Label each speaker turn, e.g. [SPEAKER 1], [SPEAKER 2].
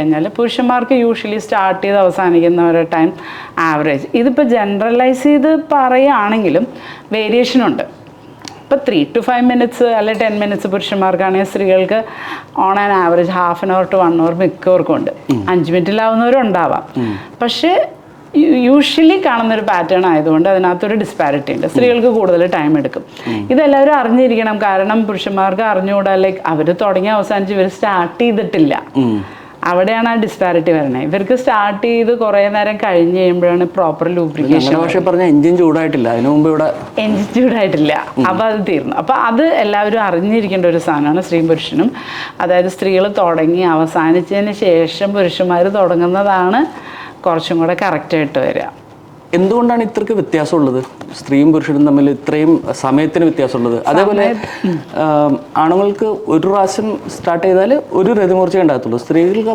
[SPEAKER 1] കഴിഞ്ഞാൽ പുരുഷന്മാർക്ക് usually start ചെയ്ത് അവസാനിക്കുന്ന ഒരു ടൈം ആവറേജ്. ഇതിപ്പോൾ ജനറലൈസ് ചെയ്ത് പറയുകയാണെങ്കിലും വേരിയേഷൻ ഉണ്ട്. ഇപ്പോൾ 3 to 5 minutes അല്ലെ 10 minutes പുരുഷന്മാർക്കാണെങ്കിൽ സ്ത്രീകൾക്ക് on an average half an hour to 1 hour മിക്കവർക്കും ഉണ്ട്. 5 മിനിറ്റിലാവുന്നവരും ഉണ്ടാവാം. പക്ഷേ യൂഷ്വലി കാണുന്നൊരു പാറ്റേൺ ആയതുകൊണ്ട് അതിനകത്തൊരു ഡിസ്പാരിറ്റി ഉണ്ട്. സ്ത്രീകൾക്ക് കൂടുതൽ ടൈം എടുക്കും. ഇതെല്ലാവരും അറിഞ്ഞിരിക്കണം. കാരണം പുരുഷന്മാർക്ക് അറിഞ്ഞുകൂടാ, ലൈക്ക് അവർ തുടങ്ങി അവസാനിച്ച് ഇവർ സ്റ്റാർട്ട് ചെയ്തിട്ടില്ല. അവിടെയാണ് ആ ഡിസ്പാരിറ്റി വരുന്നത്. ഇവർക്ക് സ്റ്റാർട്ട് ചെയ്ത് കുറേ നേരം കഴിഞ്ഞ് കഴിയുമ്പോഴാണ് പ്രോപ്പർ ലൂബ്രിക്കേഷൻ.
[SPEAKER 2] എഞ്ചിൻ ചൂടായിട്ടില്ല, അതിനു മുമ്പ് ഇവിടെ
[SPEAKER 1] എഞ്ചിൻ ചൂടായിട്ടില്ല, അപ്പോൾ അത് തീർന്നു. അപ്പോൾ അത് എല്ലാവരും അറിഞ്ഞിരിക്കേണ്ട ഒരു സാധനമാണ് സ്ത്രീയും പുരുഷനും. അതായത് സ്ത്രീകൾ തുടങ്ങി അവസാനിച്ചതിന് ശേഷം പുരുഷന്മാർ തുടങ്ങുന്നതാണ് കുറച്ചും കൂടെ കറക്റ്റായിട്ട് വരിക.
[SPEAKER 2] എന്തുകൊണ്ടാണ് ഇത്രയ്ക്ക് വ്യത്യാസമുള്ളത്? സ്ത്രീയും പുരുഷനും തമ്മിൽ ഇത്രയും സമയത്തിന് വ്യത്യാസമുള്ളത്? അതേപോലെ ആണുങ്ങൾക്ക് ഒരു പ്രാവശ്യം സ്റ്റാർട്ട് ചെയ്താൽ ഒരു രതിമൂർച്ച ഉണ്ടാകത്തുള്ളൂ, സ്ത്രീകൾക്ക്